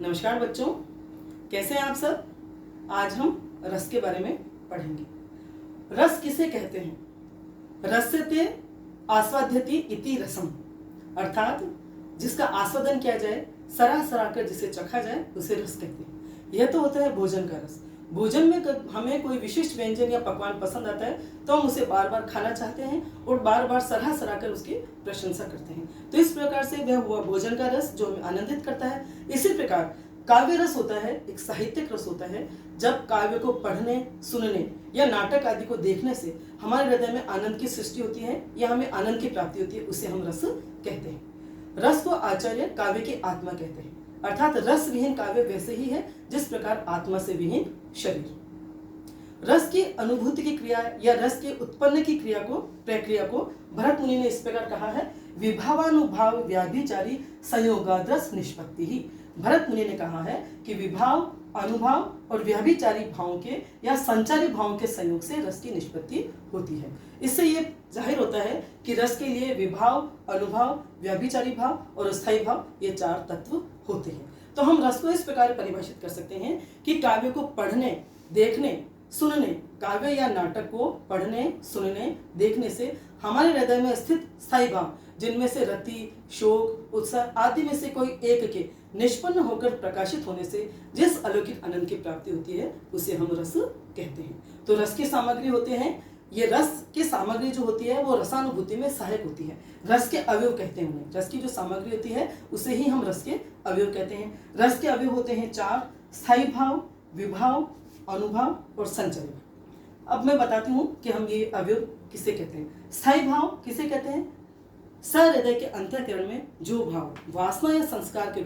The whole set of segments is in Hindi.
नमस्कार बच्चों, कैसे हैं आप सब। आज हम रस के बारे में पढ़ेंगे। रस किसे कहते हैं? रस्यते आस्वाद्यति इति रसम, अर्थात जिसका आस्वादन किया जाए, सरा सरा कर जिसे चखा जाए उसे रस कहते हैं। यह तो होता है भोजन का रस। भोजन में हमें कोई विशिष्ट व्यंजन या पकवान पसंद आता है तो हम उसे बार बार खाना चाहते हैं और बार बार सराह सराह कर उसकी प्रशंसा करते हैं। तो इस प्रकार से वह हुआ भोजन का रस जो हमें आनंदित करता है। इसी प्रकार काव्य रस होता है, एक साहित्यिक रस होता है। जब काव्य को पढ़ने, सुनने या नाटक आदि को देखने से हमारे हृदय में आनंद की सृष्टि होती है या हमें आनंद की प्राप्ति होती है, उसे हम रस कहते हैं। रस को आचार्य काव्य की आत्मा कहते हैं, अर्थात रस विहीन काव्य वैसे ही है जिस प्रकार आत्मा से विहीन शरीर। रस की अनुभूति की क्रिया या रस के उत्पन्न की प्रक्रिया को भरत मुनि ने इस प्रकार कहा है, विभावानुभाव व्याभिचारी संयोगाद्रस निष्पत्ति ही। भरत मुनि ने कहा है कि विभाव, अनुभाव और व्याभिचारी भावों के या संचारी भावों के संयोग से रस की निष्पत्ति होती है। इससे ये जाहिर होता है कि रस के लिए विभाव, अनुभाव, व्याभिचारी भाव और स्थायी भाव ये चार तत्व होते हैं। तो हम रस को इस प्रकार परिभाषित कर सकते हैं कि काव्य को पढ़ने, देखने, सुनने, काव्य या नाटक को पढ़ने, सुनने, देखने से हमारे हृदय में स्थित स्थायी भाव, जिनमें से रति, शोक, उत्साह आदि में से कोई एक के निष्पन्न होकर प्रकाशित होने से जिस अलौकिक आनंद की प्राप्ति होती है उसे हम रस कहते हैं। तो रस की सामग्री होते हैं, ये रस की सामग्री जो होती है वो रसानुभूति में सहायक होती है। रस के अवयव कहते हैं उन्हें। रस की जो सामग्री होती है उसे ही हम रस के अवयव कहते हैं। रस के अवयव होते हैं चार: स्थायी भाव, विभाव, अनुभव और संचय भाव। अब मैं बताती हूँ कि हम ये अवयव किसे कहते हैं। स्थायी भाव किसे कहते हैं? सहृदय के अंतःकरण में जो भाव वासना या संस्कार के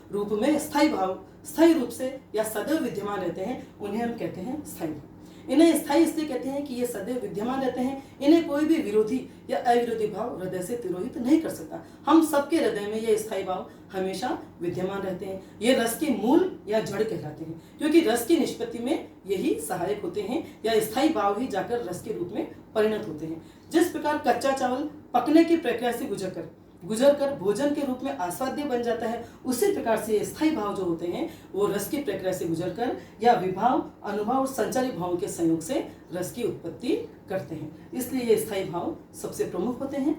रूप में स्थायी भाव स्थायी रूप से या सदैव विद्यमान रहते हैं, उन्हें हम कहते हैं स्थायी भाव। इन्हें स्थायी इसलिए कहते हैं कि ये सदैव विद्यमान रहते हैं। इन्हें कोई भी विरोधी या अविरोधी भाव हृदय से तिरोहित नहीं कर सकता। हम सबके हृदय में ये स्थायी भाव हमेशा विद्यमान रहते हैं। ये रस के मूल या जड़ कहलाते हैं, क्योंकि रस की निष्पत्ति में यही सहायक होते हैं या स्थायी भाव ही जाकर रस के रूप में परिणत होते हैं। जिस प्रकार कच्चा चावल पकने की प्रक्रिया से गुजरकर भोजन के रूप में आस्वाद्य बन जाता है, उसी प्रकार से स्थायी भाव जो होते हैं वो रस की प्रक्रिया से गुजरकर या विभाव, अनुभव और संचारी भावों के संयोग से रस की उत्पत्ति करते हैं। इसलिए ये स्थायी भाव सबसे प्रमुख होते हैं।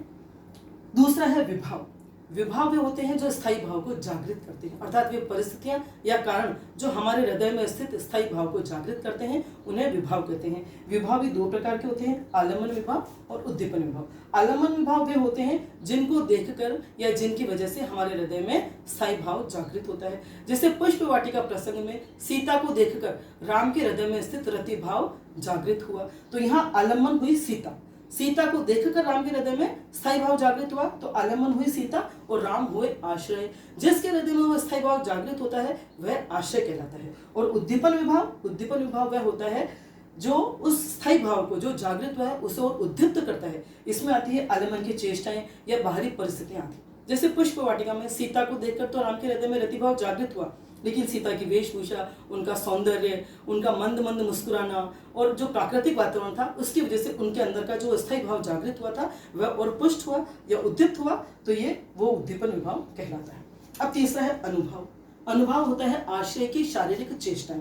दूसरा है विभाव। विभाव वे होते हैं जो स्थायी भाव को जागृत करते हैं, अर्थात वे परिस्थितियां या कारण जो हमारे हृदय में स्थित स्थायी भाव को जागृत करते हैं उन्हें विभाव कहते हैं। विभाव भी दो प्रकार के होते हैं, आलम्बन विभाव और उद्दीपन विभाव। आलम्बन विभाव वे होते हैं जिनको देखकर या जिनकी वजह से हमारे हृदय में स्थायी भाव जागृत होता है। जैसे पुष्प वाटिका प्रसंग में सीता को देखकर राम के हृदय में स्थित रति भाव जागृत हुआ, तो यहाँ आलम्बन हुई सीता को देखकर राम के हृदय में स्थायी भाव जागृत हुआ, तो आलम्बन हुई सीता और राम हुए आश्रय। जिसके हृदय में वह स्थायी भाव जागृत होता है वह आश्रय कहलाता है। और उद्दीपन विभाव वह होता है जो उस स्थायी भाव को जो जागृत हुआ है उसे और उद्दीप्त करता है। इसमें आती है आलम्बन की चेष्टाएं या बाहरी परिस्थितियां आती। जैसे पुष्प वाटिका में सीता को देखकर तो राम के हृदय में रति भाव जागृत हुआ, लेकिन सीता की वेशभूषा, उनका सौंदर्य, उनका मंद मंद मुस्कुराना और जो प्राकृतिक वातावरण था उसकी वजह से उनके अंदर का जो स्थायी भाव जागृत हुआ था वह और पुष्ट हुआ या उद्दीप्त हुआ, तो ये वो उद्दीपन विभाव कहलाता है। अब तीसरा है अनुभव। अनुभव होता है आश्रय की शारीरिक चेष्टाएं।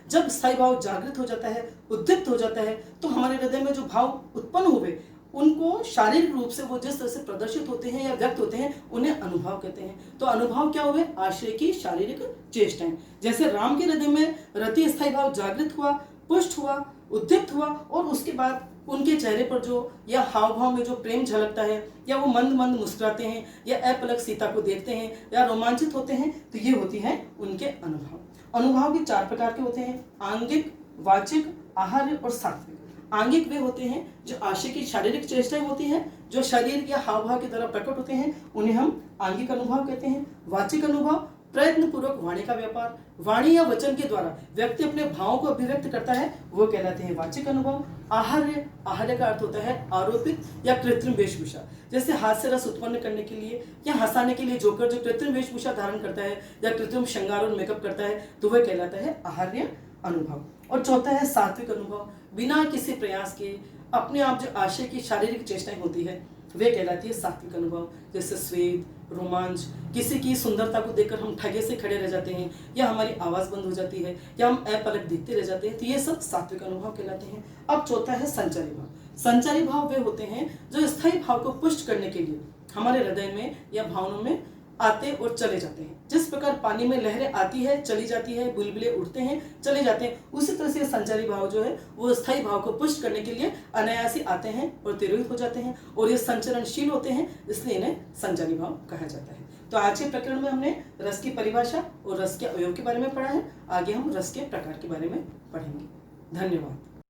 जब स्थायी भाव जागृत हो जाता है, उद्दीप्त हो जाता है, तो हमारे हृदय में जो भाव उत्पन्न हुए उनको शारीरिक रूप से वो जिस तरह से प्रदर्शित होते हैं या व्यक्त होते हैं उन्हें अनुभव कहते हैं। तो अनुभव क्या हुए? आश्रय की शारीरिक चेष्टाएं। जैसे राम के हृदय में रति स्थायी भाव जागृत हुआ, पुष्ट हुआ, उद्दीप्त हुआ और उसके बाद उनके चेहरे पर जो या हाव भाव में जो प्रेम झलकता है या वो मंद मंद मुस्कुराते हैं या अपलक सीता को देखते हैं या रोमांचित होते हैं, तो ये होती हैं उनके अनुभव। अनुभव भी चार प्रकार के होते हैं: आंगिक, वाचिक, आहार्य और सात्विक। आंगिक वे होते हैं जो आश्रय की शारीरिक चेष्टाएं होती हैं, जो शरीर या हाव भाव की तरह प्रकट होते हैं, उन्हें हम आंगिक अनुभव कहते हैं। वाचिक अनुभव प्रयत्न पूर्वक वाणी का व्यापार, वाणी या वचन के द्वारा व्यक्ति अपने भावों को अभिव्यक्त करता है, वो कहलाते हैं वाचिक अनुभव। आहार्य का अर्थ होता है आरोपित या कृत्रिम वेशभूषा। जैसे हाथ से रस उत्पन्न करने के लिए या हंसाने के लिए जोकर जो कृत्रिम वेशभूषा धारण करता है या कृत्रिम श्रृंगार और मेकअप करता है, तो वह कहलाता है आहार्य अनुभव। और चौथा है सात्विक अनुभव। बिना किसी प्रयास के अपने आप जो आशय की शारीरिक चेष्टाएं होती है वे कहलाती है सात्विक अनुभव। जैसे स्वेद, रोमांच, किसी की सुंदरता को देखकर हम ठगे से खड़े रह जाते हैं, या हमारी आवाज बंद हो जाती है, या हम अपलक देखते रह जाते हैं, तो ये सब सात्विक अनुभव कहलाते हैं। अब चौथा है संचारी भाव। संचारी भाव वे होते हैं जो स्थायी भाव को पुष्ट करने के लिए हमारे हृदय में या भावनाओं में आते और चले जाते हैं। जिस प्रकार पानी में लहरें आती है, चली जाती है, बुलबुले उठते हैं, चले जाते हैं, उसी तरह से संचारी भाव जो है वो स्थायी भाव को पुष्ट करने के लिए अनायासी आते हैं और तिरोहित हो जाते हैं, और ये संचरणशील होते हैं, इसलिए इन्हें संचारी भाव कहा जाता है। तो आज के प्रकरण में हमने रस की परिभाषा और रस के अवयव के बारे में पढ़ा है। आगे हम रस के प्रकार के बारे में पढ़ेंगे। धन्यवाद।